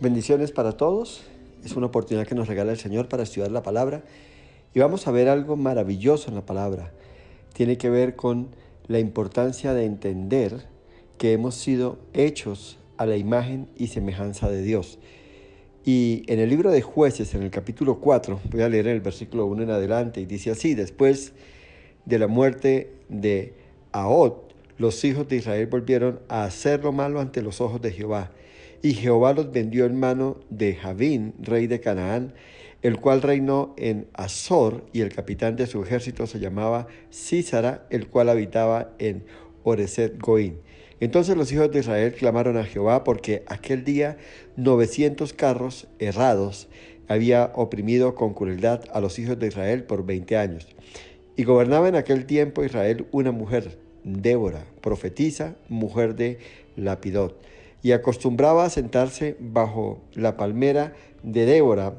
Bendiciones para todos. Es una oportunidad que nos regala el Señor para estudiar la palabra. Y vamos a ver algo maravilloso en la palabra. Tiene que ver con la importancia de entender que hemos sido hechos a la imagen y semejanza de Dios. Y en el libro de Jueces, en el capítulo 4, voy a leer el versículo 1 en adelante, y dice así: después de la muerte de Ahod, los hijos de Israel volvieron a hacer lo malo ante los ojos de Jehová. Y Jehová los vendió en mano de Javín, rey de Canaán, el cual reinó en Azor, y el capitán de su ejército se llamaba Sísara, el cual habitaba en Oreset Goín. Entonces los hijos de Israel clamaron a Jehová, porque aquel día 900 carros errados había oprimido con crueldad a los hijos de Israel por 20 años. Y gobernaba en aquel tiempo Israel una mujer, Débora, profetisa, mujer de Lapidot, y acostumbraba a sentarse bajo la palmera de Débora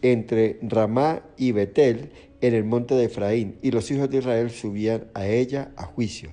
entre Ramá y Betel en el monte de Efraín, y los hijos de Israel subían a ella a juicio.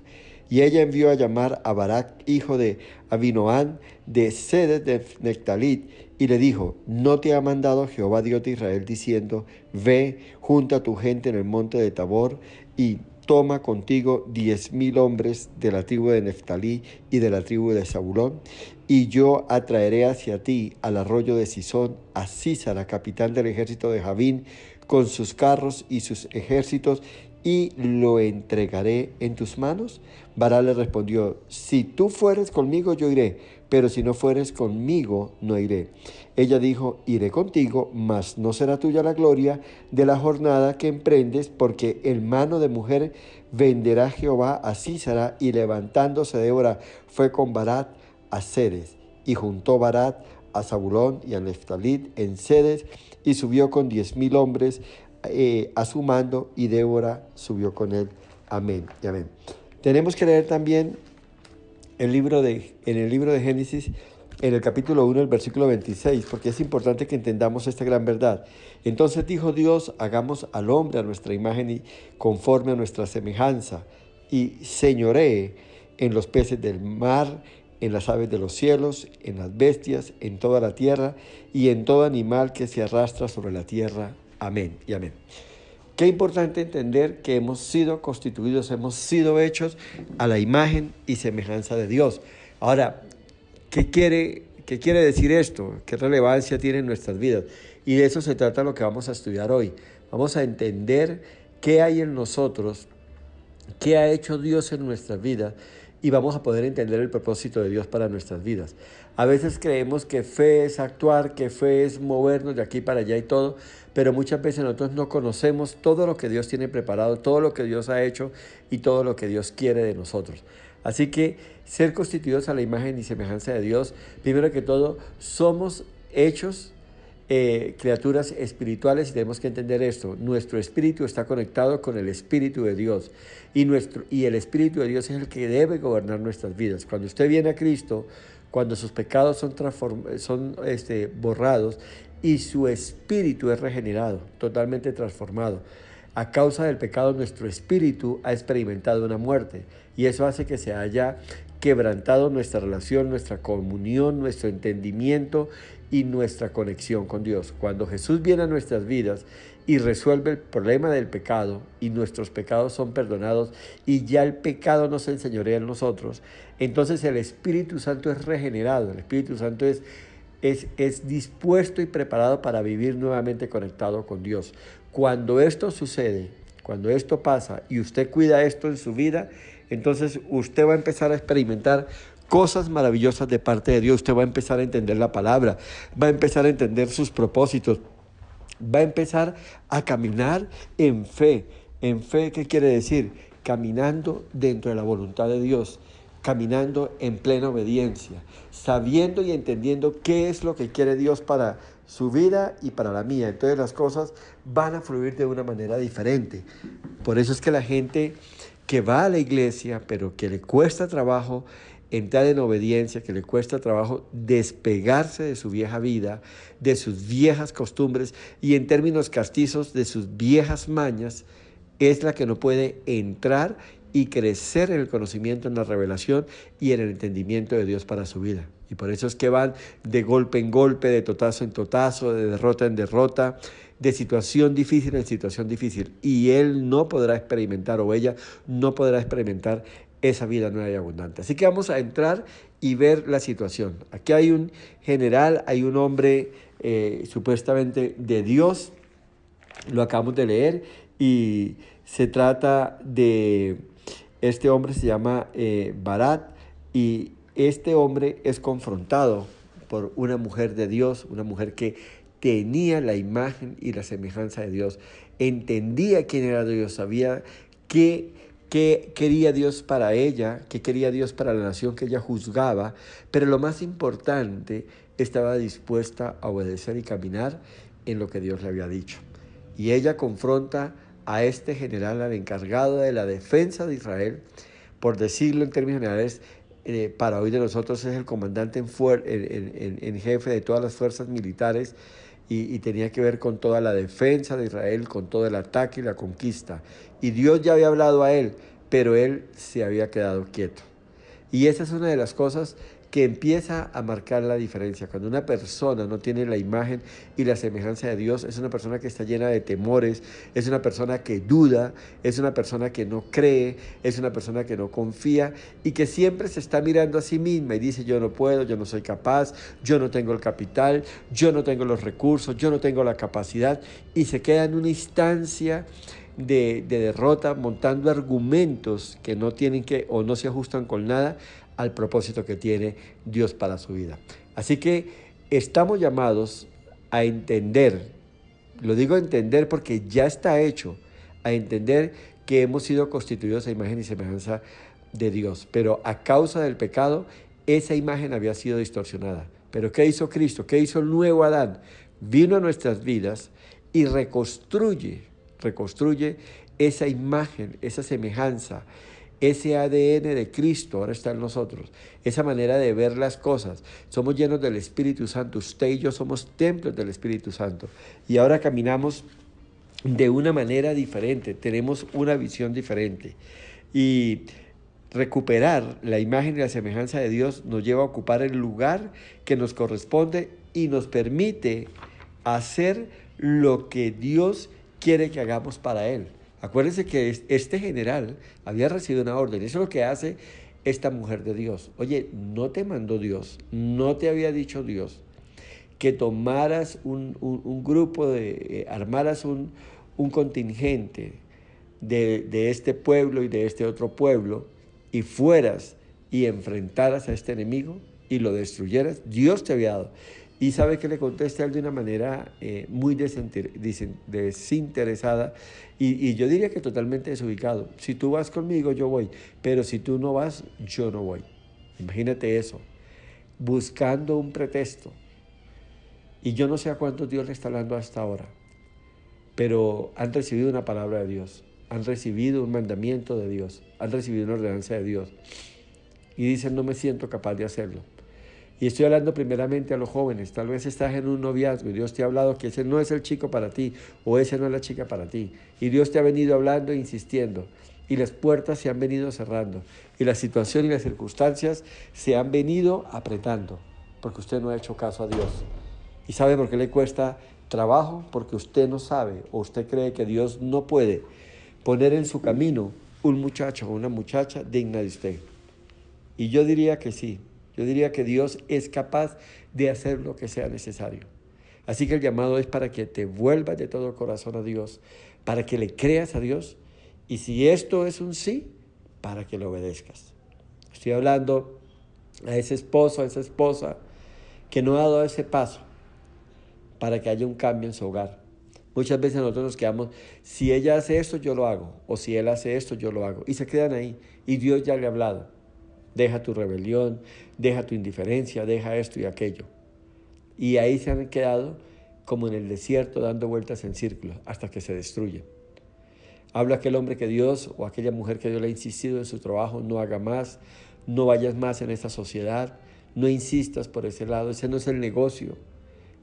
Y ella envió a llamar a Barak, hijo de Abinoam, de Sedes de Nectalit, y le dijo: ¿no te ha mandado Jehová Dios de Israel, diciendo: ve, junta a tu gente en el monte de Tabor, y toma contigo 10,000 hombres de la tribu de Neftalí y de la tribu de Zabulón? Y yo atraeré hacia ti al arroyo de Sisón a Sísara, capitán del ejército de Javín, con sus carros y sus ejércitos, y lo entregaré en tus manos. Barak le respondió: si tú fueres conmigo, yo iré, pero si no fueres conmigo, no iré. Ella dijo: iré contigo, mas no será tuya la gloria de la jornada que emprendes, porque en mano de mujer venderá Jehová a Sísara. Y levantándose Débora fue con Barak a Sedes, y juntó Barak a Zabulón y a Neftalit en Sedes, y subió con 10,000 hombres a su mando, y Débora subió con él. Amén y amén. Tenemos que leer también en el libro de Génesis, en el capítulo 1, el versículo 26, porque es importante que entendamos esta gran verdad. Entonces dijo Dios: hagamos al hombre a nuestra imagen y conforme a nuestra semejanza, y señoree en los peces del mar, en las aves de los cielos, en las bestias, en toda la tierra, y en todo animal que se arrastra sobre la tierra. Amén y amén. Qué importante entender que hemos sido constituidos, hemos sido hechos a la imagen y semejanza de Dios. Ahora, ¿qué quiere decir esto? ¿Qué relevancia tiene en nuestras vidas? Y de eso se trata lo que vamos a estudiar hoy. Vamos a entender qué hay en nosotros, qué ha hecho Dios en nuestras vidas, y vamos a poder entender el propósito de Dios para nuestras vidas. A veces creemos que fe es actuar, que fe es movernos de aquí para allá y todo, pero muchas veces nosotros no conocemos todo lo que Dios tiene preparado, todo lo que Dios ha hecho y todo lo que Dios quiere de nosotros. Así que ser constituidos a la imagen y semejanza de Dios, primero que todo, somos hechos criaturas espirituales, y tenemos que entender esto. Nuestro espíritu está conectado con el Espíritu de Dios, y el Espíritu de Dios es el que debe gobernar nuestras vidas. Cuando usted viene a Cristo, cuando sus pecados son borrados y su espíritu es regenerado, totalmente transformado. A causa del pecado, nuestro espíritu ha experimentado una muerte, y eso hace que se haya quebrantado nuestra relación, nuestra comunión, nuestro entendimiento y nuestra conexión con Dios. Cuando Jesús viene a nuestras vidas y resuelve el problema del pecado, y nuestros pecados son perdonados, y ya el pecado no se enseñorea en nosotros, entonces el Espíritu Santo es regenerado. El Espíritu Santo es dispuesto y preparado para vivir nuevamente conectado con Dios. Cuando esto sucede, cuando esto pasa y usted cuida esto en su vida, entonces usted va a empezar a experimentar cosas maravillosas de parte de Dios. Usted va a empezar a entender la palabra, va a empezar a entender sus propósitos, va a empezar a caminar en fe. ¿En fe qué quiere decir? Caminando dentro de la voluntad de Dios, caminando en plena obediencia, sabiendo y entendiendo qué es lo que quiere Dios para su vida y para la mía. Entonces las cosas van a fluir de una manera diferente. Por eso es que la gente que va a la iglesia, pero que le cuesta trabajo entrar en obediencia, que le cuesta trabajo despegarse de su vieja vida, de sus viejas costumbres, y en términos castizos, de sus viejas mañas, es la que no puede entrar y crecer en el conocimiento, en la revelación y en el entendimiento de Dios para su vida. Y por eso es que van de golpe en golpe, de totazo en totazo, de derrota en derrota, de situación difícil en situación difícil. Y él no podrá experimentar, o ella no podrá experimentar esa vida nueva y abundante. Así que vamos a entrar y ver la situación. Aquí hay un general, hay un hombre supuestamente de Dios, lo acabamos de leer, y se trata de, este hombre se llama Barak, y este hombre es confrontado por una mujer de Dios, una mujer que tenía la imagen y la semejanza de Dios, entendía quién era Dios, sabía qué quería Dios para ella, qué quería Dios para la nación que ella juzgaba, pero lo más importante, estaba dispuesta a obedecer y caminar en lo que Dios le había dicho. Y ella confronta a este general, al encargado de la defensa de Israel, por decirlo en términos generales, para hoy de nosotros es el comandante en jefe de todas las fuerzas militares, y tenía que ver con toda la defensa de Israel, con todo el ataque y la conquista. Y Dios ya había hablado a él, pero él se había quedado quieto. Y esa es una de las cosas que empieza a marcar la diferencia. Cuando una persona no tiene la imagen y la semejanza de Dios, es una persona que está llena de temores, es una persona que duda, es una persona que no cree, es una persona que no confía y que siempre se está mirando a sí misma y dice: yo no puedo, yo no soy capaz, yo no tengo el capital, yo no tengo los recursos, yo no tengo la capacidad, y se queda en una instancia de derrota, montando argumentos que no tienen que o no se ajustan con nada al propósito que tiene Dios para su vida. Así que estamos llamados a entender, lo digo entender porque ya está hecho, a entender que hemos sido constituidos a imagen y semejanza de Dios, pero a causa del pecado esa imagen había sido distorsionada. Pero ¿qué hizo Cristo? ¿Qué hizo el nuevo Adán? Vino a nuestras vidas y reconstruye esa imagen, esa semejanza, ese ADN de Cristo ahora está en nosotros, esa manera de ver las cosas. Somos llenos del Espíritu Santo, usted y yo somos templos del Espíritu Santo, y ahora caminamos de una manera diferente, tenemos una visión diferente, y recuperar la imagen y la semejanza de Dios nos lleva a ocupar el lugar que nos corresponde y nos permite hacer lo que Dios quiere que hagamos para Él. Acuérdense que este general había recibido una orden. Eso es lo que hace esta mujer de Dios. Oye, no te mandó Dios, no te había dicho Dios que tomaras un grupo, armaras un contingente de este pueblo y de este otro pueblo, y fueras y enfrentaras a este enemigo y lo destruyeras. Dios te había dado. Y sabe que le contesta él de una manera muy desinteresada, y yo diría que totalmente desubicado. Si tú vas conmigo, yo voy, pero si tú no vas, yo no voy. Imagínate eso, buscando un pretexto. Y yo no sé a cuántos Dios le está hablando hasta ahora, pero han recibido una palabra de Dios, han recibido un mandamiento de Dios, han recibido una ordenanza de Dios, y dicen: no me siento capaz de hacerlo. Y estoy hablando primeramente a los jóvenes. Tal vez estás en un noviazgo y Dios te ha hablado que ese no es el chico para ti, o esa no es la chica para ti. Y Dios te ha venido hablando e insistiendo, y las puertas se han venido cerrando, y la situación y las circunstancias se han venido apretando, porque usted no ha hecho caso a Dios. ¿Y sabe por qué le cuesta trabajo? Porque usted no sabe, o usted cree que Dios no puede poner en su camino un muchacho o una muchacha digna de usted. Y yo diría que sí. Yo diría que Dios es capaz de hacer lo que sea necesario. Así que el llamado es para que te vuelvas de todo corazón a Dios, para que le creas a Dios, y si esto es un sí, para que le obedezcas. Estoy hablando a ese esposo, a esa esposa que no ha dado ese paso para que haya un cambio en su hogar. Muchas veces nosotros nos quedamos: si ella hace esto, yo lo hago, o si él hace esto, yo lo hago, y se quedan ahí, y Dios ya le ha hablado. Deja tu rebelión, deja tu indiferencia, deja esto y aquello. Y ahí se han quedado como en el desierto, dando vueltas en círculos hasta que se destruyen. Habla aquel hombre que Dios, o aquella mujer que Dios le ha insistido en su trabajo: no haga más, no vayas más en esta sociedad, no insistas por ese lado, ese no es el negocio.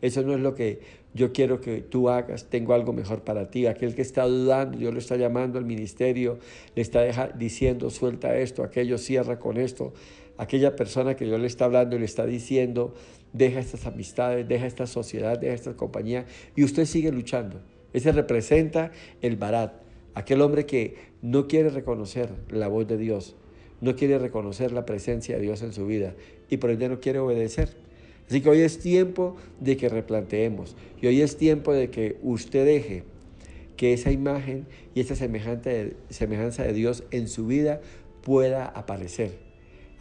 Eso no es lo que yo quiero que tú hagas, tengo algo mejor para ti. Aquel que está dudando, Dios lo está llamando al ministerio, le está diciendo: suelta esto, aquello, cierra con esto, aquella persona que Dios le está hablando y le está diciendo, deja estas amistades, deja esta sociedad, deja esta compañía, y usted sigue luchando. Ese representa el Barat, aquel hombre que no quiere reconocer la voz de Dios, no quiere reconocer la presencia de Dios en su vida y por ende no quiere obedecer. Así que hoy es tiempo de que replanteemos y hoy es tiempo de que usted deje que esa imagen y esa semejanza de Dios en su vida pueda aparecer.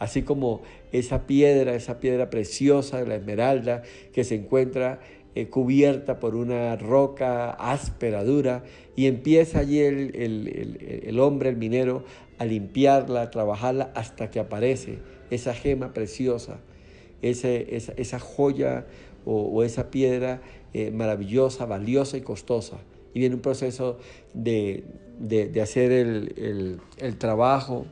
Así como esa piedra preciosa, la esmeralda, que se encuentra cubierta por una roca áspera, dura, y empieza allí el hombre, el minero, a limpiarla, a trabajarla, hasta que aparece esa gema preciosa, esa joya o esa piedra maravillosa, valiosa y costosa. Y viene un proceso de hacer el trabajo,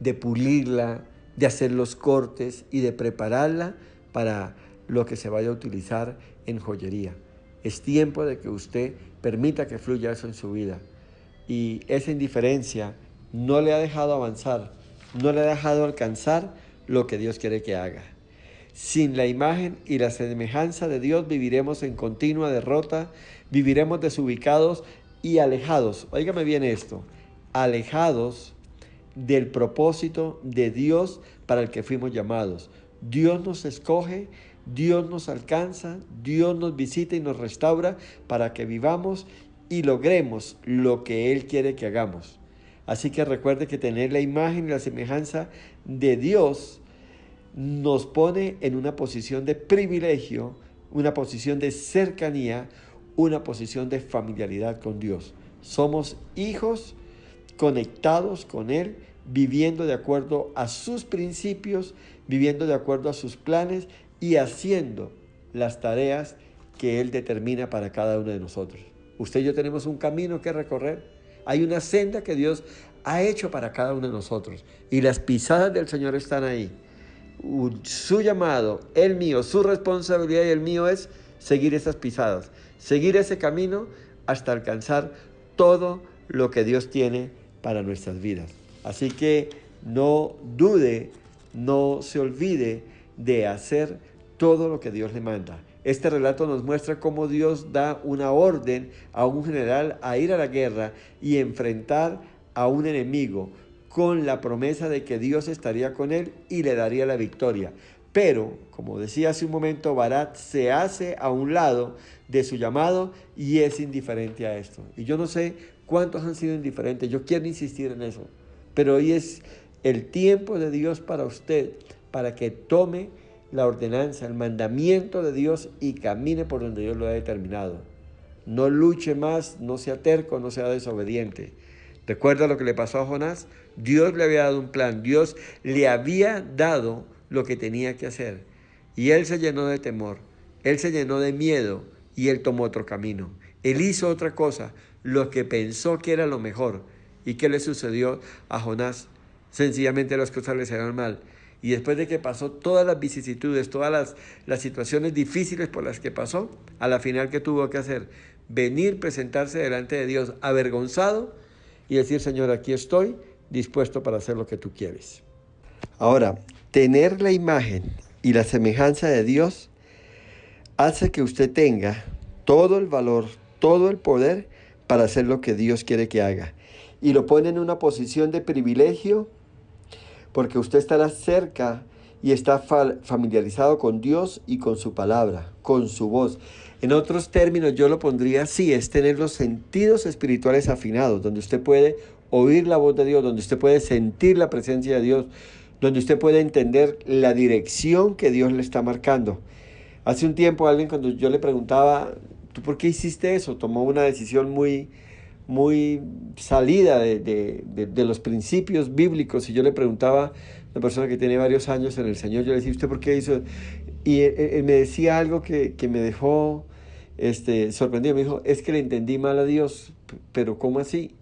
de pulirla, de hacer los cortes y de prepararla para lo que se vaya a utilizar en joyería. Es tiempo de que usted permita que fluya eso en su vida. Y esa indiferencia no le ha dejado avanzar, no le ha dejado alcanzar lo que Dios quiere que haga. Sin la imagen y la semejanza de Dios viviremos en continua derrota, viviremos desubicados y alejados. Óigame bien esto, alejados del propósito de Dios para el que fuimos llamados. Dios nos escoge, Dios nos alcanza, Dios nos visita y nos restaura para que vivamos y logremos lo que Él quiere que hagamos. Así que recuerde que tener la imagen y la semejanza de Dios nos pone en una posición de privilegio, una posición de cercanía, una posición de familiaridad con Dios. Somos hijos conectados con Él, viviendo de acuerdo a sus principios, viviendo de acuerdo a sus planes y haciendo las tareas que Él determina para cada uno de nosotros. Usted y yo tenemos un camino que recorrer. Hay una senda que Dios ha hecho para cada uno de nosotros y las pisadas del Señor están ahí. Su llamado, el mío, su responsabilidad y el mío es seguir esas pisadas, seguir ese camino hasta alcanzar todo lo que Dios tiene para nuestras vidas. Así que no dude, no se olvide de hacer todo lo que Dios le manda. Este relato nos muestra cómo Dios da una orden a un general a ir a la guerra y enfrentar a un enemigo con la promesa de que Dios estaría con él y le daría la victoria. Pero, como decía hace un momento, Barat se hace a un lado de su llamado y es indiferente a esto. Y yo no sé cuántos han sido indiferentes, yo quiero insistir en eso. Pero hoy es el tiempo de Dios para usted, para que tome la ordenanza, el mandamiento de Dios y camine por donde Dios lo ha determinado. No luche más, no sea terco, no sea desobediente. ¿Recuerda lo que le pasó a Jonás? Dios le había dado un plan, Dios le había dado lo que tenía que hacer. Y él se llenó de temor, él se llenó de miedo y él tomó otro camino. Él hizo otra cosa, lo que pensó que era lo mejor. ¿Y qué le sucedió a Jonás? Sencillamente las cosas le salieron mal. Y después de que pasó todas las vicisitudes, todas las situaciones difíciles por las que pasó, a la final, ¿qué tuvo que hacer? Venir, presentarse delante de Dios avergonzado y decir: Señor, aquí estoy, dispuesto para hacer lo que tú quieres. Ahora, tener la imagen y la semejanza de Dios hace que usted tenga todo el valor, todo el poder para hacer lo que Dios quiere que haga. Y lo pone en una posición de privilegio porque usted estará cerca y está familiarizado con Dios y con su palabra, con su voz. En otros términos, yo lo pondría así: es tener los sentidos espirituales afinados, donde usted puede oír la voz de Dios, donde usted puede sentir la presencia de Dios, donde usted puede entender la dirección que Dios le está marcando. Hace un tiempo alguien, cuando yo le preguntaba: ¿tú por qué hiciste eso? Tomó una decisión muy salida de los principios bíblicos, y yo le preguntaba a una persona que tiene varios años en el Señor, yo le decía: ¿usted por qué hizo? Y él me decía algo que me dejó sorprendido. Me dijo: es que le entendí mal a Dios. ¿Pero cómo así?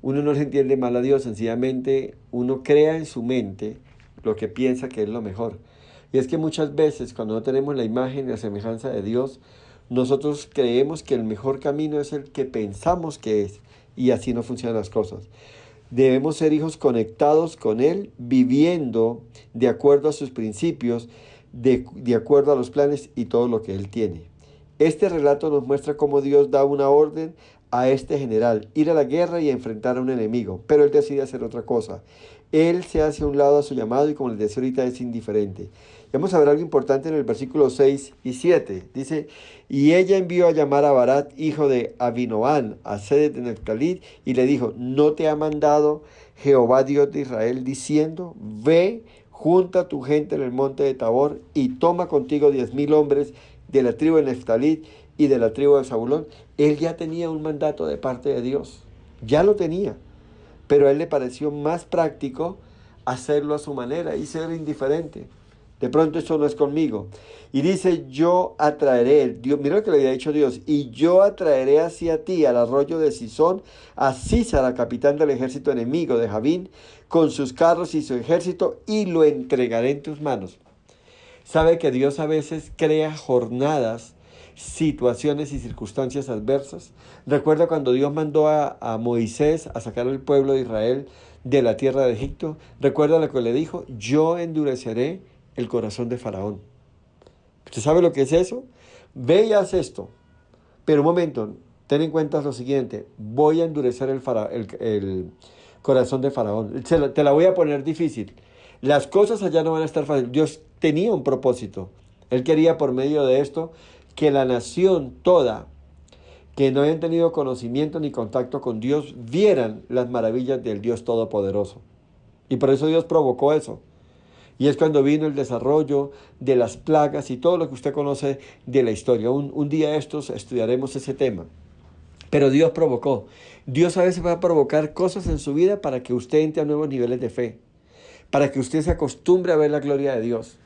Uno no le entiende mal a Dios, sencillamente uno crea en su mente lo que piensa que es lo mejor. Y es que muchas veces, cuando no tenemos la imagen y la semejanza de Dios, nosotros creemos que el mejor camino es el que pensamos que es, y así no funcionan las cosas. Debemos ser hijos conectados con Él, viviendo de acuerdo a sus principios, de acuerdo a los planes y todo lo que Él tiene. Este relato nos muestra cómo Dios da una orden a este general, ir a la guerra y enfrentar a un enemigo, pero él decide hacer otra cosa. Él se hace a un lado a su llamado y como les decía ahorita es indiferente. Vamos a ver algo importante en el versículo 6 y 7. Dice, y ella envió a llamar a Barat, hijo de Abinoam, a sede de Neftalí, y le dijo, ¿no te ha mandado Jehová Dios de Israel diciendo, ve, junta tu gente en el monte de Tabor y toma contigo 10,000 hombres de la tribu de Neftalí y de la tribu de Zabulón? Él ya tenía un mandato de parte de Dios, ya lo tenía, pero a él le pareció más práctico hacerlo a su manera y ser indiferente. De pronto esto no es conmigo. Y dice, yo atraeré, Dios, mira lo que le había dicho Dios, y yo atraeré hacia ti al arroyo de Sisón, a Sísara, capitán del ejército enemigo de Javín, con sus carros y su ejército, y lo entregaré en tus manos. Sabe que Dios a veces crea jornadas, situaciones y circunstancias adversas. Recuerda cuando Dios mandó a Moisés a sacar al pueblo de Israel de la tierra de Egipto. Recuerda lo que le dijo, yo endureceré el corazón de Faraón. ¿Usted sabe lo que es eso? Ve y haz esto. Pero un momento, ten en cuenta lo siguiente, voy a endurecer el corazón de Faraón. Te la voy a poner difícil. Las cosas allá no van a estar fáciles. Dios tenía un propósito. Él quería por medio de esto que la nación toda, que no hayan tenido conocimiento ni contacto con Dios, vieran las maravillas del Dios Todopoderoso. Y por eso Dios provocó eso. Y es cuando vino el desarrollo de las plagas y todo lo que usted conoce de la historia. Un día estos estudiaremos ese tema. Pero Dios provocó. Dios a veces va a provocar cosas en su vida para que usted entre a nuevos niveles de fe, para que usted se acostumbre a ver la gloria de Dios.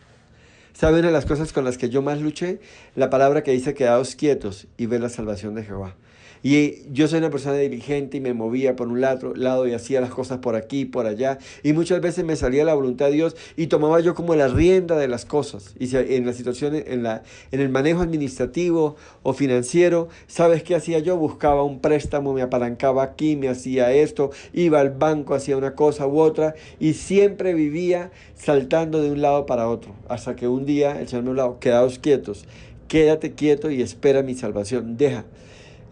¿Sabe una de las cosas con las que yo más luché? La palabra que dice quedaos quietos y ver la salvación de Jehová. Y yo soy una persona diligente y me movía por un lado y hacía las cosas por aquí, por allá. Y muchas veces me salía la voluntad de Dios y tomaba yo como la rienda de las cosas. Y en la situación, en el manejo administrativo o financiero, ¿sabes qué hacía yo? Buscaba un préstamo, me apalancaba aquí, me hacía esto, iba al banco, hacía una cosa u otra y siempre vivía saltando de un lado para otro. Hasta que un día el Señor me habló, quedaos quietos, quédate quieto y espera mi salvación, deja.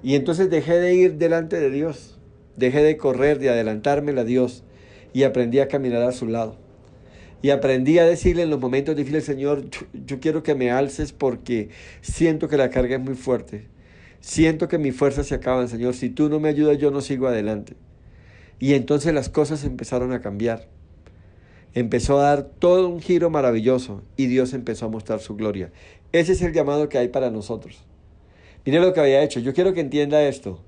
Y entonces dejé de ir delante de Dios, dejé de correr, de adelantarme a Dios y aprendí a caminar a su lado. Y aprendí a decirle en los momentos difíciles, Señor, yo quiero que me alces porque siento que la carga es muy fuerte. Siento que mis fuerzas se acaban, Señor. Si tú no me ayudas, yo no sigo adelante. Y entonces las cosas empezaron a cambiar. Empezó a dar todo un giro maravilloso y Dios empezó a mostrar su gloria. Ese es el llamado que hay para nosotros. Mire lo que había hecho. Yo quiero que entienda esto.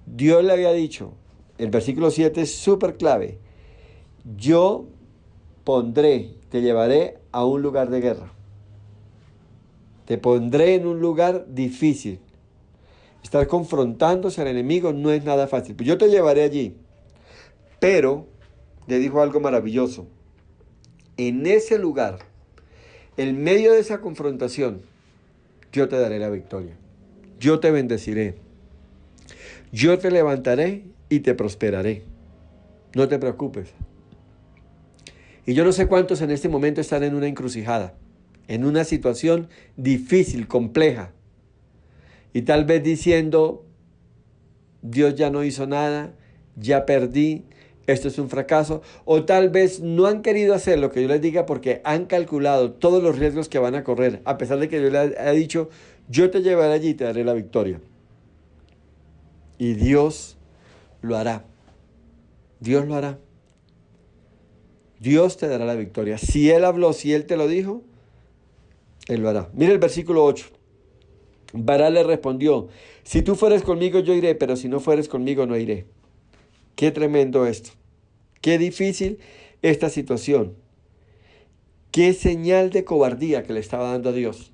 Dios le había dicho, el versículo 7 es súper clave. Yo te llevaré a un lugar de guerra. Te pondré en un lugar difícil. Estar confrontándose al enemigo no es nada fácil. Pues yo te llevaré allí. Pero le dijo algo maravilloso. En ese lugar, en medio de esa confrontación, yo te daré la victoria. Yo te bendeciré. Yo te levantaré y te prosperaré. No te preocupes. Y yo no sé cuántos en este momento están en una encrucijada, en una situación difícil, compleja. Y tal vez diciendo, Dios ya no hizo nada, ya perdí, esto es un fracaso. O tal vez no han querido hacer lo que yo les diga porque han calculado todos los riesgos que van a correr, a pesar de que yo les he dicho, yo te llevaré allí y te daré la victoria. Y Dios lo hará. Dios lo hará. Dios te dará la victoria. Si Él habló, si Él te lo dijo, Él lo hará. Mira el versículo 8. Barak le respondió, si tú fueres conmigo yo iré, pero si no fueres conmigo no iré. Qué tremendo esto. Qué difícil esta situación. Qué señal de cobardía que le estaba dando a Dios.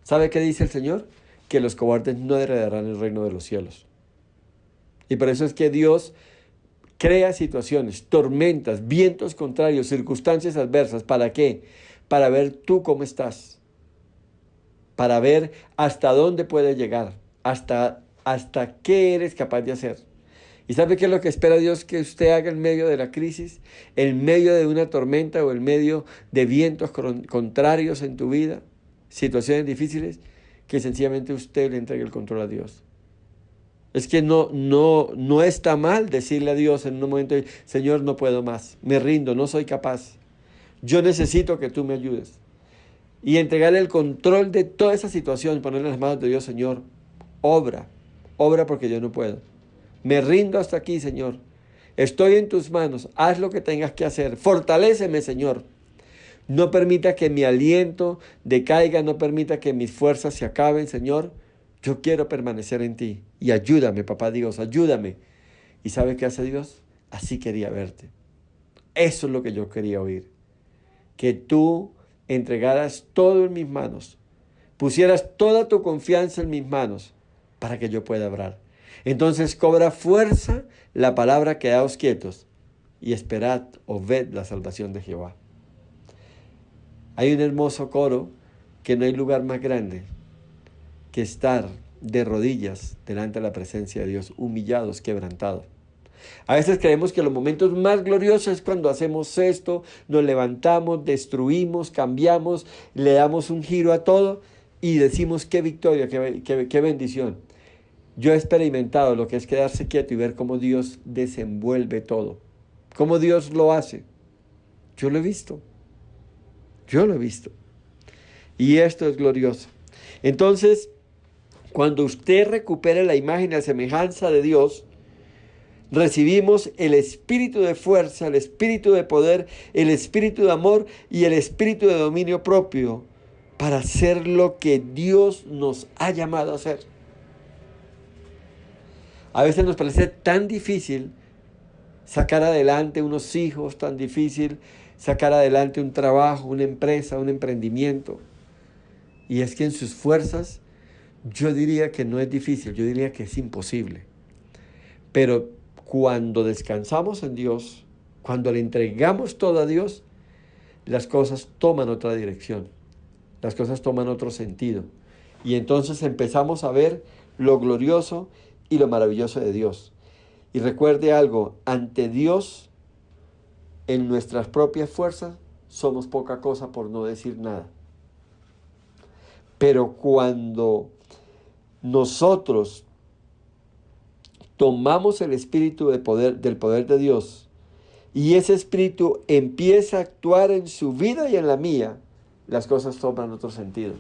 ¿Sabe qué dice el Señor? Que los cobardes no heredarán el reino de los cielos. Y por eso es que Dios crea situaciones, tormentas, vientos contrarios, circunstancias adversas. ¿Para qué? Para ver tú cómo estás. Para ver hasta dónde puedes llegar. Hasta qué eres capaz de hacer. ¿Y sabe qué es lo que espera Dios que usted haga en medio de la crisis? En medio de una tormenta o en medio de vientos contrarios en tu vida, situaciones difíciles, que sencillamente usted le entregue el control a Dios. Es que no está mal decirle a Dios en un momento, Señor, no puedo más, me rindo, no soy capaz. Yo necesito que tú me ayudes. Y entregarle el control de toda esa situación, ponerle en las manos de Dios, Señor, obra porque yo no puedo. Me rindo hasta aquí, Señor. Estoy en tus manos, haz lo que tengas que hacer. Fortaléceme, Señor. No permita que mi aliento decaiga, no permita que mis fuerzas se acaben, Señor. Yo quiero permanecer en ti. Y ayúdame, papá Dios, ayúdame. ¿Y sabe qué hace Dios? Así quería verte. Eso es lo que yo quería oír. Que tú entregaras todo en mis manos. Pusieras toda tu confianza en mis manos para que yo pueda obrar. Entonces cobra fuerza la palabra quedaos quietos y esperad o ved la salvación de Jehová. Hay un hermoso coro que no hay lugar más grande que estar de rodillas delante de la presencia de Dios, humillados, quebrantados. A veces creemos que los momentos más gloriosos es cuando hacemos esto, nos levantamos, destruimos, cambiamos, le damos un giro a todo y decimos qué victoria, qué bendición. Yo he experimentado lo que es quedarse quieto y ver cómo Dios desenvuelve todo, cómo Dios lo hace. Yo lo he visto. Y esto es glorioso. Entonces, cuando usted recupere la imagen y la semejanza de Dios, recibimos el espíritu de fuerza, el espíritu de poder, el espíritu de amor y el espíritu de dominio propio para hacer lo que Dios nos ha llamado a hacer. A veces nos parece tan difícil sacar adelante unos hijos, tan difícil sacar adelante un trabajo, una empresa, un emprendimiento. Y es que en sus fuerzas yo diría que no es difícil, yo diría que es imposible. Pero cuando descansamos en Dios, cuando le entregamos todo a Dios, las cosas toman otra dirección, las cosas toman otro sentido. Y entonces empezamos a ver lo glorioso y lo maravilloso de Dios. Y recuerde algo, ante Dios, en nuestras propias fuerzas, somos poca cosa por no decir nada. Pero cuando nosotros tomamos el espíritu del poder de Dios y ese espíritu empieza a actuar en su vida y en la mía, las cosas toman otro sentido.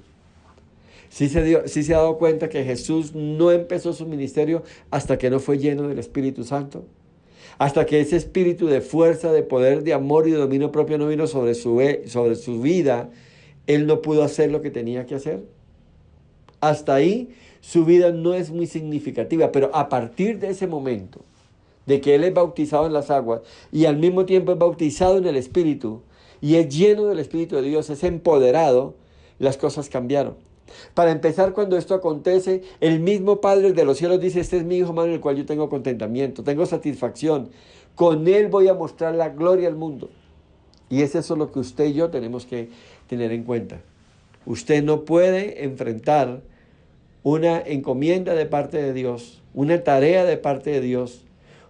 Sí se ha dado cuenta que Jesús no empezó su ministerio hasta que no fue lleno del Espíritu Santo. Hasta que ese espíritu de fuerza, de poder, de amor y de dominio propio no vino sobre su vida, Él no pudo hacer lo que tenía que hacer. Hasta ahí su vida no es muy significativa, pero a partir de ese momento, de que Él es bautizado en las aguas y al mismo tiempo es bautizado en el Espíritu y es lleno del Espíritu de Dios, es empoderado, las cosas cambiaron. Para empezar, cuando esto acontece, el mismo Padre de los cielos dice, este es mi Hijo amado en el cual yo tengo contentamiento, tengo satisfacción. Con Él voy a mostrar la gloria al mundo. Y es eso lo que usted y yo tenemos que tener en cuenta. Usted no puede enfrentar una encomienda de parte de Dios, una tarea de parte de Dios.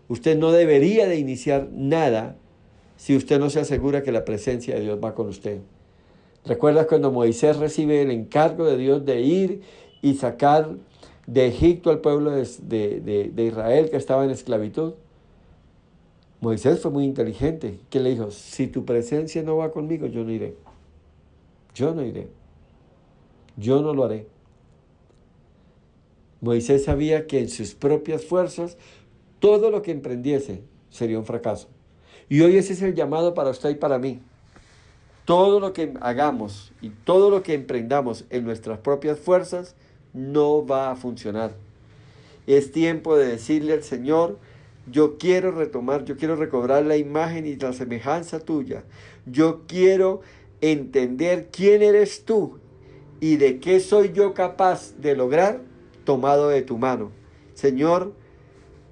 Usted no debería de iniciar nada si usted no se asegura que la presencia de Dios va con usted. ¿Recuerdas cuando Moisés recibe el encargo de Dios de ir y sacar de Egipto al pueblo de Israel que estaba en esclavitud? Moisés fue muy inteligente. ¿Qué le dijo? Si tu presencia no va conmigo, yo no iré. Yo no iré. Yo no lo haré. Moisés sabía que en sus propias fuerzas todo lo que emprendiese sería un fracaso. Y hoy ese es el llamado para usted y para mí. Todo lo que hagamos y todo lo que emprendamos en nuestras propias fuerzas no va a funcionar. Es tiempo de decirle al Señor, yo quiero recobrar la imagen y la semejanza tuya. Yo quiero entender quién eres tú y de qué soy yo capaz de lograr tomado de tu mano. Señor,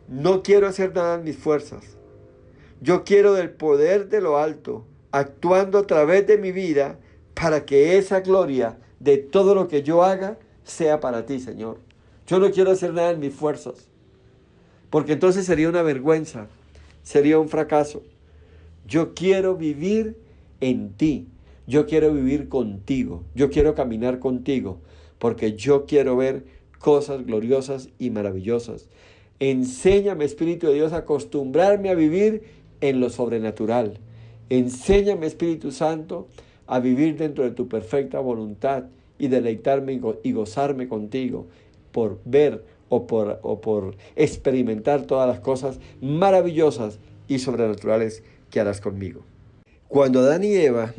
no quiero hacer nada en mis fuerzas. Yo quiero del poder de lo alto, actuando a través de mi vida para que esa gloria de todo lo que yo haga sea para ti, Señor. Yo no quiero hacer nada en mis fuerzas. porque entonces sería una vergüenza, sería un fracaso. Yo quiero vivir en ti, yo quiero vivir contigo, yo quiero caminar contigo, porque yo quiero ver cosas gloriosas y maravillosas. Enséñame, Espíritu de Dios, a acostumbrarme a vivir en lo sobrenatural. Enséñame, Espíritu Santo, a vivir dentro de tu perfecta voluntad y deleitarme y gozarme contigo por ver o por experimentar todas las cosas maravillosas y sobrenaturales que harás conmigo. Cuando Adán y Eva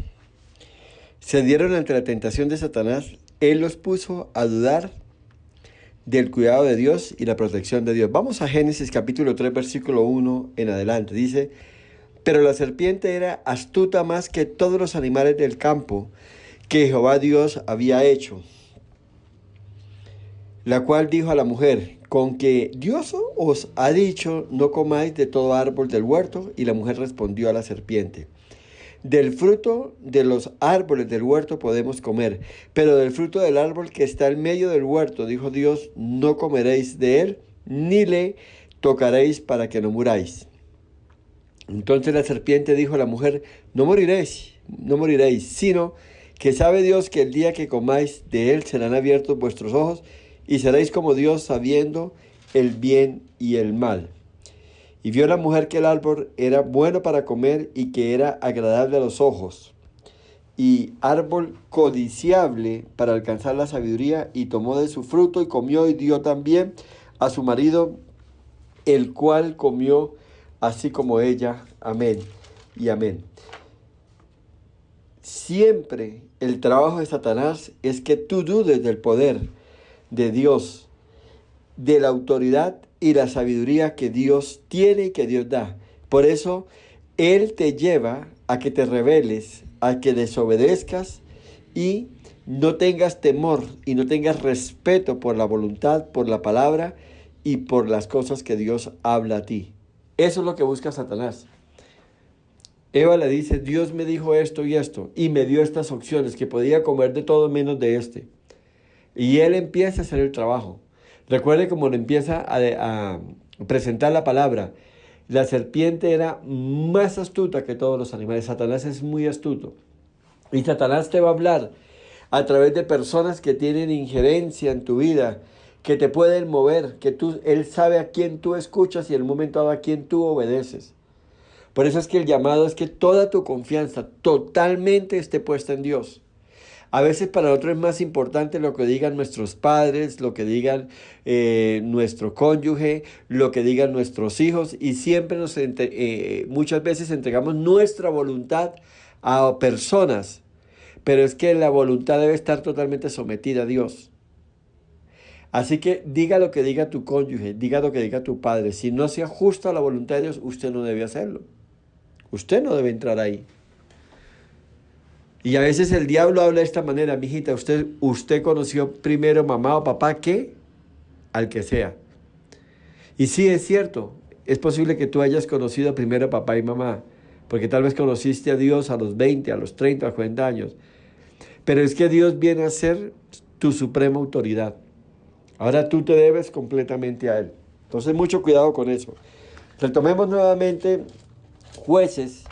se dieron ante la tentación de Satanás, él los puso a dudar del cuidado de Dios y la protección de Dios. Vamos a Génesis capítulo 3, versículo 1 en adelante. Dice: pero la serpiente era astuta más que todos los animales del campo que Jehová Dios había hecho, la cual dijo a la mujer: con que Dios os ha dicho, no comáis de todo árbol del huerto. Y la mujer respondió a la serpiente: del fruto de los árboles del huerto podemos comer, pero del fruto del árbol que está en medio del huerto, dijo Dios, no comeréis de él, ni le tocaréis para que no muráis. Entonces la serpiente dijo a la mujer: no moriréis, sino que sabe Dios que el día que comáis de él serán abiertos vuestros ojos, y seréis como Dios, sabiendo el bien y el mal. Y vio la mujer que el árbol era bueno para comer y que era agradable a los ojos, y árbol codiciable para alcanzar la sabiduría, y tomó de su fruto y comió, y dio también a su marido, el cual comió así como ella. Amén y amén. Siempre el trabajo de Satanás es que tú dudes del poder de Dios, de la autoridad y la sabiduría que Dios tiene y que Dios da. Por eso Él te lleva a que te rebeles, a que desobedezcas y no tengas temor y no tengas respeto por la voluntad, por la palabra y por las cosas que Dios habla a ti. Eso es lo que busca Satanás. Eva le dice: Dios me dijo esto y esto, y me dio estas opciones, que podía comer de todo menos de este. Y él empieza a hacer el trabajo. Recuerde cómo le empieza a presentar la palabra. La serpiente era más astuta que todos los animales. Satanás es muy astuto. Y Satanás te va a hablar a través de personas que tienen injerencia en tu vida, que te pueden mover, él sabe a quién tú escuchas y en el momento dado a quién tú obedeces. Por eso es que el llamado es que toda tu confianza totalmente esté puesta en Dios. A veces para nosotros es más importante lo que digan nuestros padres, lo que digan nuestro cónyuge, lo que digan nuestros hijos, y siempre muchas veces entregamos nuestra voluntad a personas, pero es que la voluntad debe estar totalmente sometida a Dios. Así que diga lo que diga tu cónyuge, diga lo que diga tu padre. Si no se ajusta a la voluntad de Dios, usted no debe hacerlo. Usted no debe entrar ahí. Y a veces el diablo habla de esta manera: mijita, usted conoció primero mamá o papá que al que sea. Y sí, es cierto, es posible que tú hayas conocido primero papá y mamá, porque tal vez conociste a Dios a los 20, a los 30, a los 40 años. Pero es que Dios viene a ser tu suprema autoridad. Ahora tú te debes completamente a Él. Entonces, mucho cuidado con eso. Retomemos nuevamente Jueces,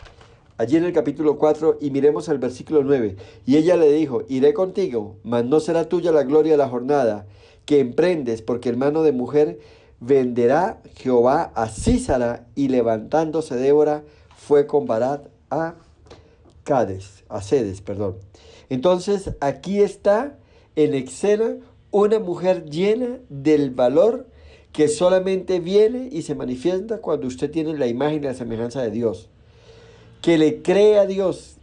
allí en el capítulo 4, y miremos el versículo 9. Y ella le dijo: iré contigo, mas no será tuya la gloria de la jornada que emprendes, porque en mano de mujer venderá Jehová a Sísara. Y levantándose Débora, fue con Barak a Cedes. Entonces aquí está en escena una mujer llena del valor que solamente viene y se manifiesta cuando usted tiene la imagen y la semejanza de Dios, que le cree a Dios,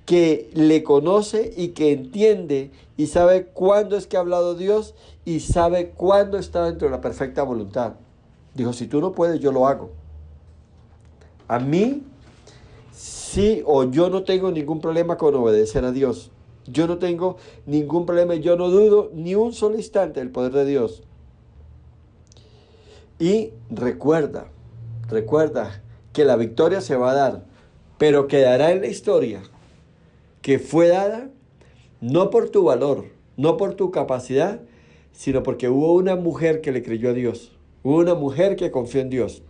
que le conoce y que entiende y sabe cuándo es que ha hablado Dios y sabe cuándo está dentro de la perfecta voluntad. Dijo: si tú no puedes, yo lo hago. A mí, sí, o yo no tengo ningún problema con obedecer a Dios. Yo no tengo ningún problema, yo no dudo ni un solo instante del poder de Dios. Y recuerda que la victoria se va a dar, pero quedará en la historia que fue dada no por tu valor, no por tu capacidad, sino porque hubo una mujer que le creyó a Dios. Hubo una mujer que confió en Dios.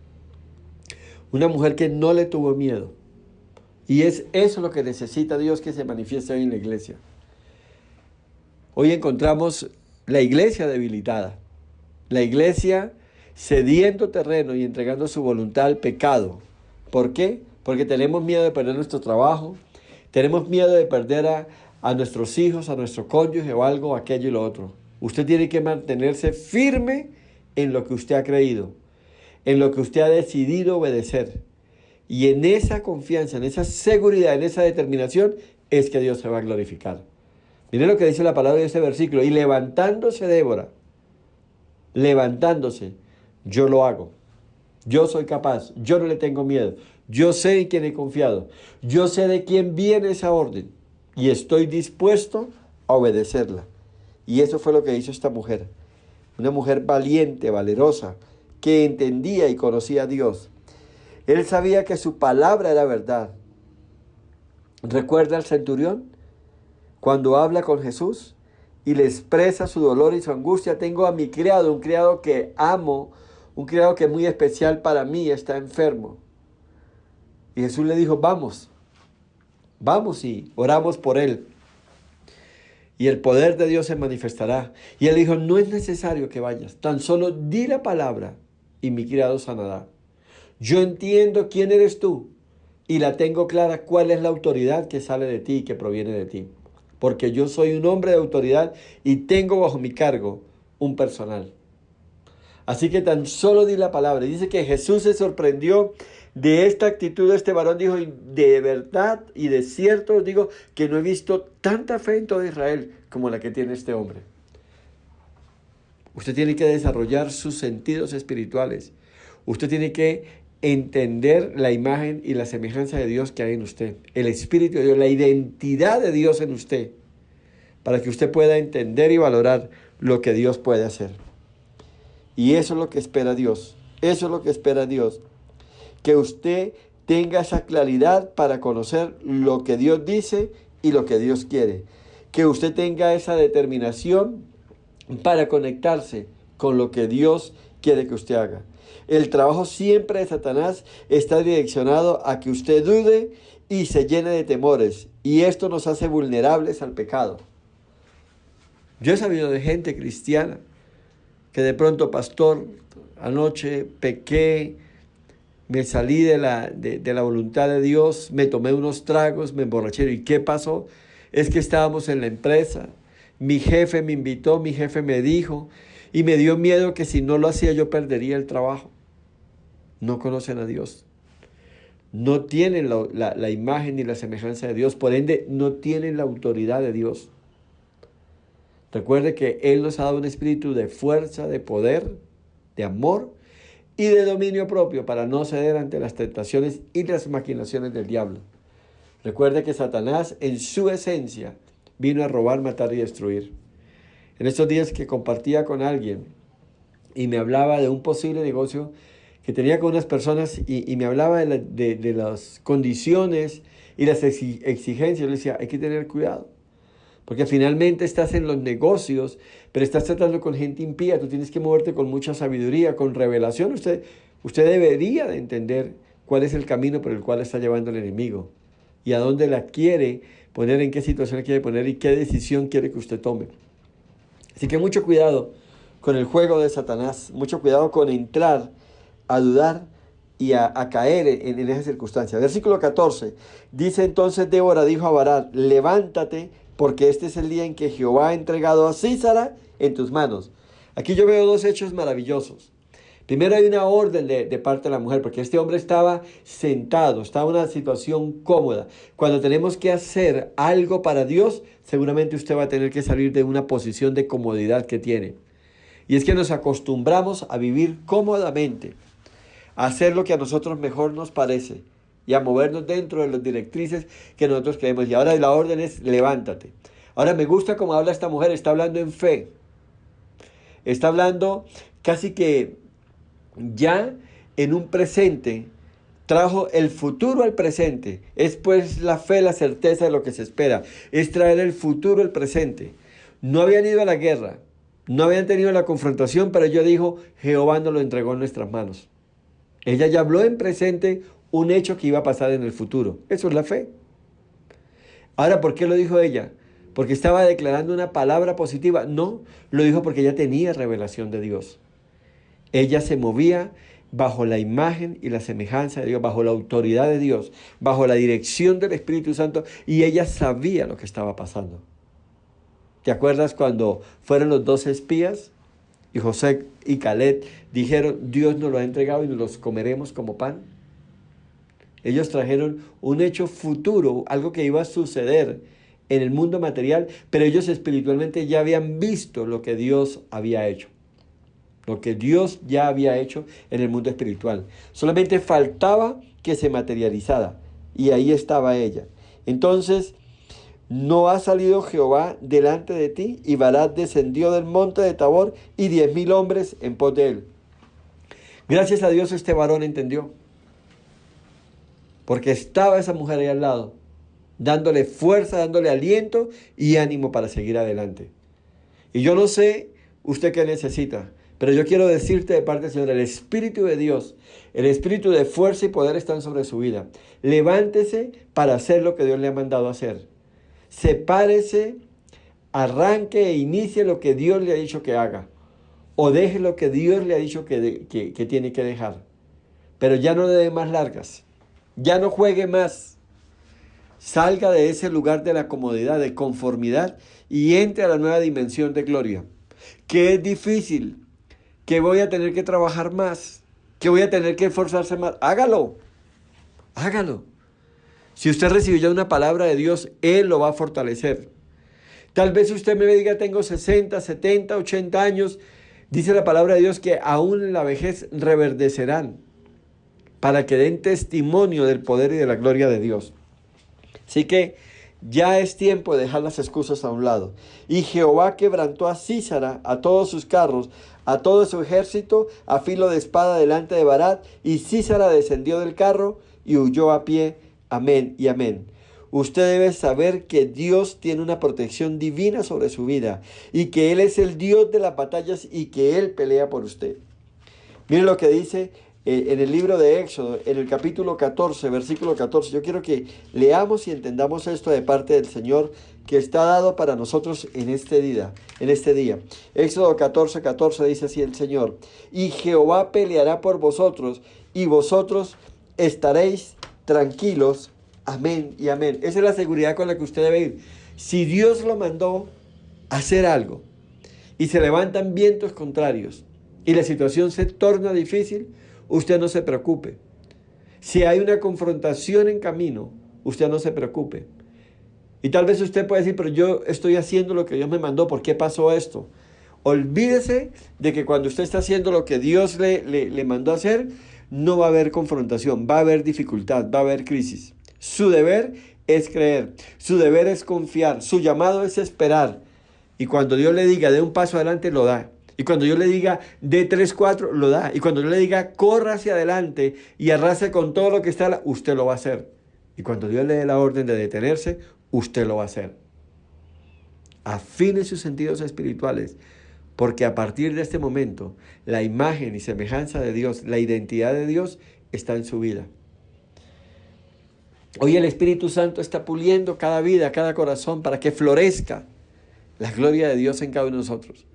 Una mujer que no le tuvo miedo. Y es eso lo que necesita Dios que se manifieste hoy en la iglesia. Hoy encontramos la iglesia debilitada. La iglesia cediendo terreno y entregando su voluntad al pecado. ¿Por qué? Porque tenemos miedo de perder nuestro trabajo. Tenemos miedo de perder a nuestros hijos, a nuestro cónyuge o algo, aquello y lo otro. Usted tiene que mantenerse firme en lo que usted ha creído, en lo que usted ha decidido obedecer. Y en esa confianza, en esa seguridad, en esa determinación, es que Dios se va a glorificar. Mire lo que dice la palabra de este versículo. Y levantándose Débora, levantándose, yo lo hago. Yo soy capaz, yo no le tengo miedo. Yo sé en quién he confiado. Yo sé de quién viene esa orden. Y estoy dispuesto a obedecerla. Y eso fue lo que hizo esta mujer. Una mujer valiente, valerosa, que entendía y conocía a Dios. Él sabía que su palabra era verdad. ¿Recuerda al centurión? Cuando habla con Jesús y le expresa su dolor y su angustia. Tengo a mi criado, un criado que amo, un criado que es muy especial para mí, está enfermo. Y Jesús le dijo, vamos y oramos por él. Y el poder de Dios se manifestará. Y él dijo, no es necesario que vayas, tan solo di la palabra y mi criado sanará. Yo entiendo quién eres tú y la tengo clara cuál es la autoridad que sale de ti y que proviene de ti. Porque yo soy un hombre de autoridad y tengo bajo mi cargo un personal. Así que tan solo di la palabra. Dice que Jesús se sorprendió de esta actitud de este varón. Dijo, de verdad y de cierto os digo que no he visto tanta fe en todo Israel como la que tiene este hombre. Usted tiene que desarrollar sus sentidos espirituales. Usted tiene que entender la imagen y la semejanza de Dios que hay en usted. El Espíritu de Dios, la identidad de Dios en usted. Para que usted pueda entender y valorar lo que Dios puede hacer. Y eso es lo que espera Dios. Eso es lo que espera Dios. Que usted tenga esa claridad para conocer lo que Dios dice y lo que Dios quiere. Que usted tenga esa determinación para conectarse con lo que Dios quiere que usted haga. El trabajo siempre de Satanás está direccionado a que usted dude y se llene de temores. Y esto nos hace vulnerables al pecado. Yo he sabido de gente cristiana que de pronto, pastor, anoche pequé, me salí de la voluntad de Dios, me tomé unos tragos, me emborraché. ¿Y qué pasó? Es que estábamos en la empresa, mi jefe me invitó, mi jefe me dijo, y me dio miedo que si no lo hacía yo perdería el trabajo. No conocen a Dios. No tienen la imagen ni la semejanza de Dios, por ende no tienen la autoridad de Dios. Recuerde que Él nos ha dado un espíritu de fuerza, de poder, de amor y de dominio propio para no ceder ante las tentaciones y las maquinaciones del diablo. Recuerde que Satanás en su esencia vino a robar, matar y destruir. En estos días que compartía con alguien y me hablaba de un posible negocio que tenía con unas personas y me hablaba de las condiciones y las exigencias, yo le decía, hay que tener cuidado. Porque finalmente estás en los negocios, pero estás tratando con gente impía. Tú tienes que moverte con mucha sabiduría, con revelación. Usted debería de entender cuál es el camino por el cual está llevando el enemigo. Y a dónde la quiere poner, en qué situación la quiere poner y qué decisión quiere que usted tome. Así que mucho cuidado con el juego de Satanás. Mucho cuidado con entrar a dudar y a caer en esa circunstancia. Versículo 14. Dice entonces Débora dijo a Barak, levántate, porque este es el día en que Jehová ha entregado a Sísara en tus manos. Aquí yo veo dos hechos maravillosos. Primero hay una orden de parte de la mujer, porque este hombre estaba sentado, estaba en una situación cómoda. Cuando tenemos que hacer algo para Dios, seguramente usted va a tener que salir de una posición de comodidad que tiene. Y es que nos acostumbramos a vivir cómodamente, a hacer lo que a nosotros mejor nos parece y a movernos dentro de las directrices que nosotros creemos. Y ahora la orden es levántate. Ahora me gusta cómo habla esta mujer, está hablando en fe. Está hablando casi que ya en un presente, trajo el futuro al presente. Es pues la fe, la certeza de lo que se espera. Es traer el futuro al presente. No habían ido a la guerra, No habían tenido la confrontación, pero ella dijo, Jehová nos lo entregó en nuestras manos. Ella ya habló en presente un hecho que iba a pasar en el futuro. Eso es la fe. Ahora, ¿por qué lo dijo ella? ¿Porque estaba declarando una palabra positiva? No, lo dijo porque ella tenía revelación de Dios. Ella se movía bajo la imagen y la semejanza de Dios, bajo la autoridad de Dios, bajo la dirección del Espíritu Santo, y ella sabía lo que estaba pasando. ¿Te acuerdas cuando fueron los dos espías y José y Caleb dijeron, Dios nos lo ha entregado y nos los comeremos como pan? Ellos trajeron un hecho futuro, algo que iba a suceder en el mundo material, pero ellos espiritualmente ya habían visto lo que Dios había hecho. Lo que Dios ya había hecho en el mundo espiritual. Solamente faltaba que se materializara. Y ahí estaba ella. Entonces, no ha salido Jehová delante de ti, y Barak descendió del monte de Tabor, y 10,000 hombres en pos de él. Gracias a Dios este varón entendió. Porque estaba esa mujer ahí al lado, dándole fuerza, dándole aliento y ánimo para seguir adelante. Y yo no sé usted qué necesita, pero yo quiero decirte de parte del Señor, el Espíritu de Dios, el Espíritu de fuerza y poder están sobre su vida. Levántese para hacer lo que Dios le ha mandado hacer. Sepárese, arranque e inicie lo que Dios le ha dicho que haga. O deje lo que Dios le ha dicho que tiene que dejar. Pero ya no le dé más largas. Ya no juegue más. Salga de ese lugar de la comodidad, de conformidad, y entre a la nueva dimensión de gloria. Que es difícil, que voy a tener que trabajar más, que voy a tener que esforzarse más. Hágalo, hágalo. Si usted recibió ya una palabra de Dios, Él lo va a fortalecer. Tal vez usted me diga, tengo 60, 70, 80 años. Dice la palabra de Dios que aún en la vejez reverdecerán, para que den testimonio del poder y de la gloria de Dios. Así que ya es tiempo de dejar las excusas a un lado. Y Jehová quebrantó a Sísara, a todos sus carros, a todo su ejército, a filo de espada delante de Barak, y Sísara descendió del carro y huyó a pie. Amén y amén. Usted debe saber que Dios tiene una protección divina sobre su vida, y que Él es el Dios de las batallas, y que Él pelea por usted. Miren lo que dice en el libro de Éxodo, en el capítulo 14, versículo 14. Yo quiero que leamos y entendamos esto de parte del Señor, que está dado para nosotros en este día. Éxodo 14, 14 dice así el Señor: y Jehová peleará por vosotros, y vosotros estaréis tranquilos. Amén y amén. Esa es la seguridad con la que usted debe ir. Si Dios lo mandó a hacer algo, y se levantan vientos contrarios, y la situación se torna difícil, usted no se preocupe. Si hay una confrontación en camino, usted no se preocupe. Y tal vez usted puede decir, pero yo estoy haciendo lo que Dios me mandó, ¿por qué pasó esto? Olvídese de que cuando usted está haciendo lo que Dios le mandó a hacer, no va a haber confrontación, va a haber dificultad, va a haber crisis. Su deber es creer, su deber es confiar, su llamado es esperar. Y cuando Dios le diga, dé un paso adelante, lo da. Y cuando yo le diga, dé 3, 4, lo da. Y cuando yo le diga, corra hacia adelante y arrase con todo lo que está, usted lo va a hacer. Y cuando Dios le dé la orden de detenerse, usted lo va a hacer. Afine sus sentidos espirituales, porque a partir de este momento, la imagen y semejanza de Dios, la identidad de Dios, está en su vida. Hoy el Espíritu Santo está puliendo cada vida, cada corazón, para que florezca la gloria de Dios en cada uno de nosotros.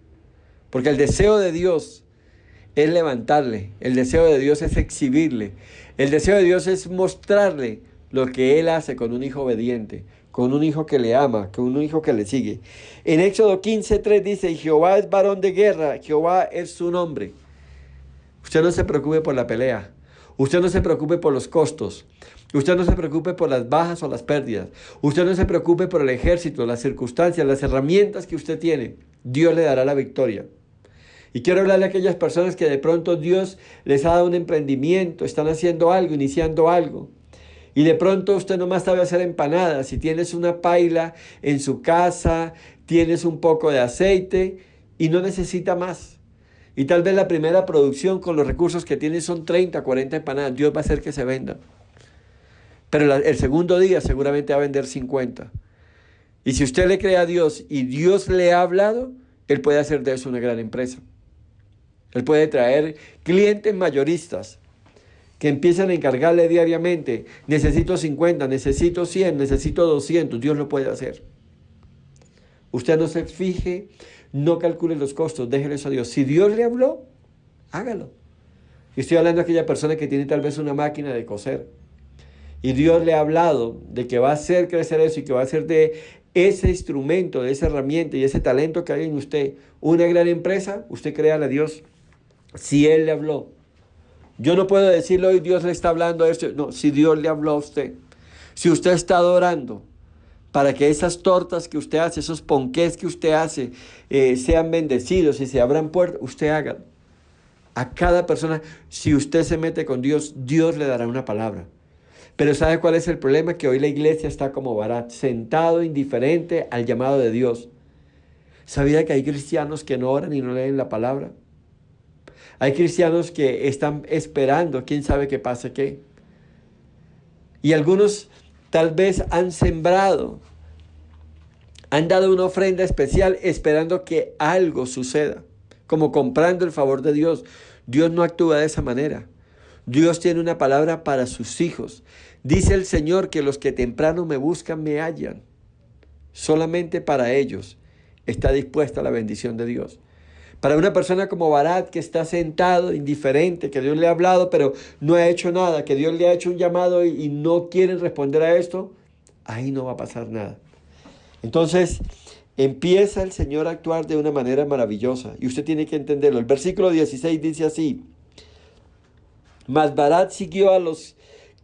Porque el deseo de Dios es levantarle, el deseo de Dios es exhibirle, el deseo de Dios es mostrarle lo que Él hace con un hijo obediente, con un hijo que le ama, con un hijo que le sigue. En Éxodo 15:3 dice, y Jehová es varón de guerra, Jehová es su nombre. Usted no se preocupe por la pelea, usted no se preocupe por los costos, usted no se preocupe por las bajas o las pérdidas, usted no se preocupe por el ejército, las circunstancias, las herramientas que usted tiene. Dios le dará la victoria. Y quiero hablarle a aquellas personas que de pronto Dios les ha dado un emprendimiento, están haciendo algo, iniciando algo. Y de pronto usted nomás sabe hacer empanadas. Si tienes una paila en su casa, tienes un poco de aceite y no necesita más. Y tal vez la primera producción con los recursos que tienes son 30, 40 empanadas. Dios va a hacer que se venda. Pero el segundo día seguramente va a vender 50. Y si usted le cree a Dios y Dios le ha hablado, Él puede hacer de eso una gran empresa. Él puede traer clientes mayoristas que empiezan a encargarle diariamente. Necesito 50, necesito 100, necesito 200. Dios lo puede hacer. Usted no se fije, no calcule los costos, déjele eso a Dios. Si Dios le habló, hágalo. Y estoy hablando de aquella persona que tiene tal vez una máquina de coser. Y Dios le ha hablado de que va a hacer crecer eso y que va a hacer de ese instrumento, de esa herramienta y ese talento que hay en usted una gran empresa. Usted créale a Dios. Si Él le habló. Yo no puedo decirle hoy Dios le está hablando a esto. No, si Dios le habló a usted. Si usted está adorando para que esas tortas que usted hace, esos ponqués que usted hace, sean bendecidos y se abran puertas, usted haga. A cada persona, si usted se mete con Dios, Dios le dará una palabra. Pero ¿sabe cuál es el problema? Que hoy la iglesia está como Barat, sentado indiferente al llamado de Dios. ¿Sabía que hay cristianos que no oran y no leen la palabra? Hay cristianos que están esperando, quién sabe qué pasa qué. Y algunos tal vez han sembrado, han dado una ofrenda especial esperando que algo suceda, como comprando el favor de Dios. Dios no actúa de esa manera. Dios tiene una palabra para sus hijos. Dice el Señor que los que temprano me buscan me hallan. Solamente para ellos está dispuesta la bendición de Dios. Para una persona como Barat, que está sentado, indiferente, que Dios le ha hablado, pero no ha hecho nada, que Dios le ha hecho un llamado y no quieren responder a esto, ahí no va a pasar nada. Entonces, empieza el Señor a actuar de una manera maravillosa y usted tiene que entenderlo. El versículo 16 dice así: Mas Barat siguió a los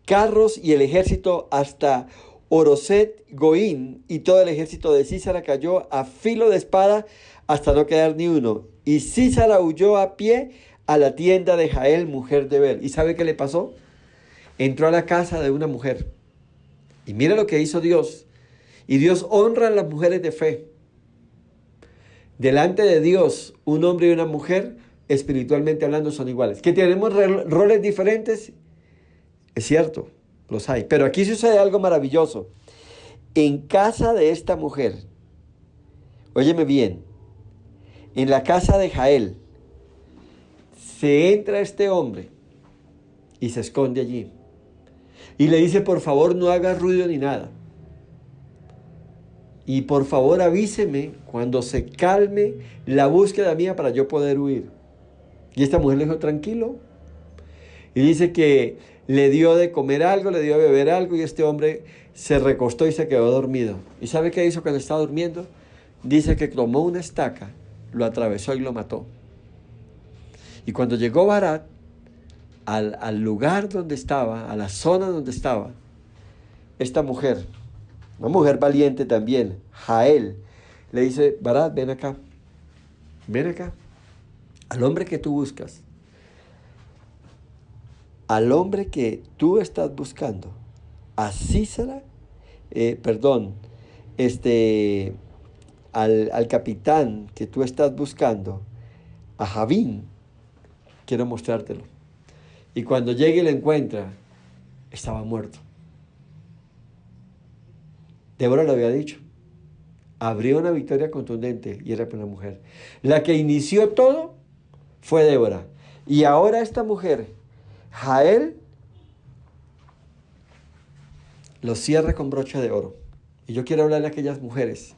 carros y el ejército hasta Oroset Goín, y todo el ejército de Sísara cayó a filo de espada hasta no quedar ni uno. Y Sísara huyó a pie a la tienda de Jael, mujer de Bel. ¿Y sabe qué le pasó? Entró a la casa de una mujer. Y mira lo que hizo Dios. Y Dios honra a las mujeres de fe. Delante de Dios, un hombre y una mujer, espiritualmente hablando, son iguales. ¿Que tenemos roles diferentes? Es cierto, los hay. Pero aquí sucede algo maravilloso. En casa de esta mujer, óyeme bien, en la casa de Jael, se entra este hombre y se esconde allí. Y le dice, por favor, no hagas ruido ni nada. Y por favor avíseme cuando se calme la búsqueda mía para yo poder huir. Y esta mujer le dijo, tranquilo. Y dice que le dio de comer algo, le dio de beber algo, y este hombre se recostó y se quedó dormido. ¿Y sabe qué hizo cuando estaba durmiendo? Dice que tomó una estaca, lo atravesó y lo mató. Y cuando llegó Barat al lugar donde estaba, a la zona donde estaba, esta mujer, una mujer valiente también, Jael, le dice, Barat, ven acá, al hombre que tú buscas, al hombre que tú estás buscando, a Sísara, al capitán que tú estás buscando, a Javín, quiero mostrártelo. Y cuando llegue y lo encuentra, estaba muerto. Débora lo había dicho. Habría una victoria contundente y era para una mujer. La que inició todo fue Débora. Y ahora esta mujer, Jael, lo cierra con brocha de oro. Y yo quiero hablarle a aquellas mujeres,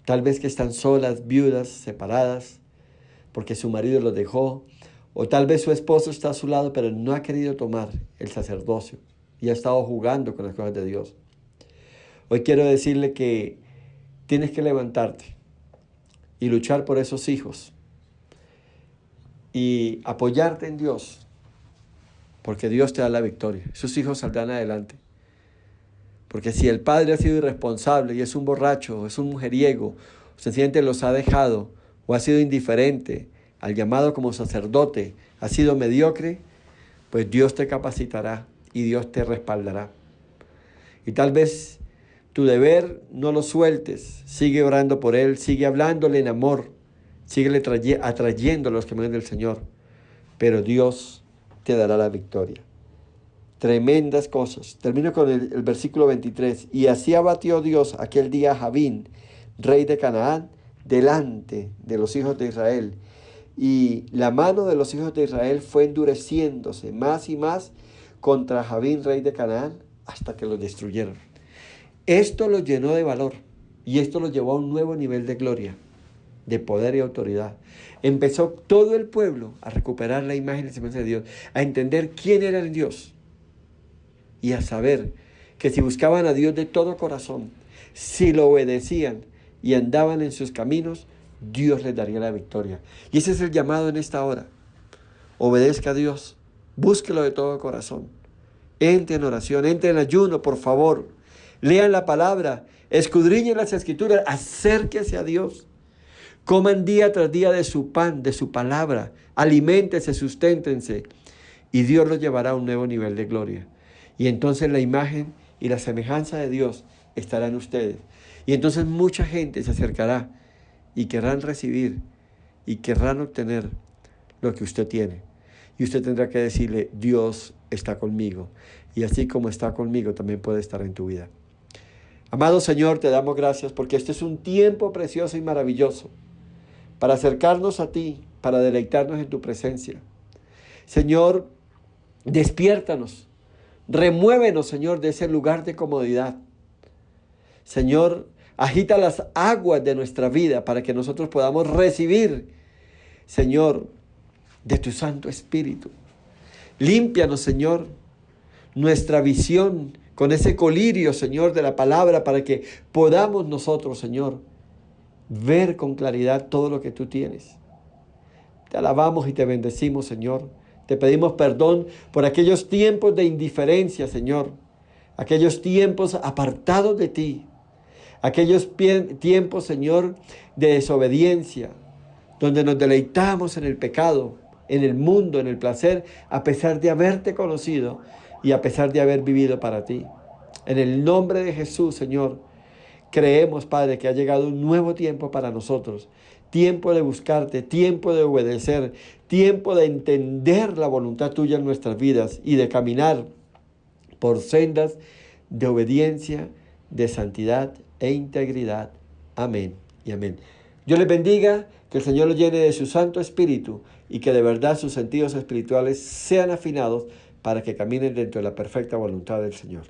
tal vez que están solas, viudas, separadas, porque su marido los dejó, o tal vez su esposo está a su lado, pero no ha querido tomar el sacerdocio y ha estado jugando con las cosas de Dios. Hoy quiero decirle que tienes que levantarte y luchar por esos hijos y apoyarte en Dios, porque Dios te da la victoria. Sus hijos saldrán adelante. Porque si el padre ha sido irresponsable y es un borracho, o es un mujeriego, o sencillamente los ha dejado, o ha sido indiferente al llamado como sacerdote, ha sido mediocre, pues Dios te capacitará y Dios te respaldará. Y tal vez tu deber no lo sueltes, sigue orando por él, sigue hablándole en amor, sigue atrayendo a los caminos del Señor, pero Dios te dará la victoria. Tremendas cosas. Termino con el versículo 23. Y así abatió Dios aquel día a Javín, rey de Canaán, delante de los hijos de Israel. Y la mano de los hijos de Israel fue endureciéndose más y más contra Jabín, rey de Canaán, hasta que los destruyeron. Esto los llenó de valor y esto los llevó a un nuevo nivel de gloria, de poder y autoridad. Empezó todo el pueblo a recuperar la imagen y semejanza de Dios, a entender quién era el Dios y a saber que si buscaban a Dios de todo corazón, si lo obedecían y andaban en sus caminos, Dios les daría la victoria. Y ese es el llamado en esta hora. Obedezca a Dios, búsquelo de todo corazón. Entre en oración, entre en ayuno, por favor. Lean la palabra, escudriñen las escrituras, acérquese a Dios. Coman día tras día de su pan, de su palabra. Aliméntense, susténtense. Y Dios los llevará a un nuevo nivel de gloria. Y entonces la imagen y la semejanza de Dios estará en ustedes. Y entonces mucha gente se acercará y querrán recibir y querrán obtener lo que usted tiene. Y usted tendrá que decirle, Dios está conmigo. Y así como está conmigo, también puede estar en tu vida. Amado Señor, te damos gracias porque este es un tiempo precioso y maravilloso para acercarnos a ti, para deleitarnos en tu presencia. Señor, despiértanos, remuévenos, Señor, de ese lugar de comodidad. Señor, agita las aguas de nuestra vida para que nosotros podamos recibir, Señor, de tu Santo Espíritu. Límpianos, Señor, nuestra visión con ese colirio, Señor, de la palabra para que podamos nosotros, Señor, ver con claridad todo lo que tú tienes. Te alabamos y te bendecimos, Señor. Te pedimos perdón por aquellos tiempos de indiferencia, Señor. Aquellos tiempos apartados de ti. Aquellos tiempos, Señor, de desobediencia, donde nos deleitamos en el pecado, en el mundo, en el placer, a pesar de haberte conocido y a pesar de haber vivido para ti. En el nombre de Jesús, Señor, creemos, Padre, que ha llegado un nuevo tiempo para nosotros. Tiempo de buscarte, tiempo de obedecer, tiempo de entender la voluntad tuya en nuestras vidas y de caminar por sendas de obediencia, de santidad e integridad. Amén y amén. Dios les bendiga, que el Señor los llene de su Santo Espíritu y que de verdad sus sentidos espirituales sean afinados para que caminen dentro de la perfecta voluntad del Señor.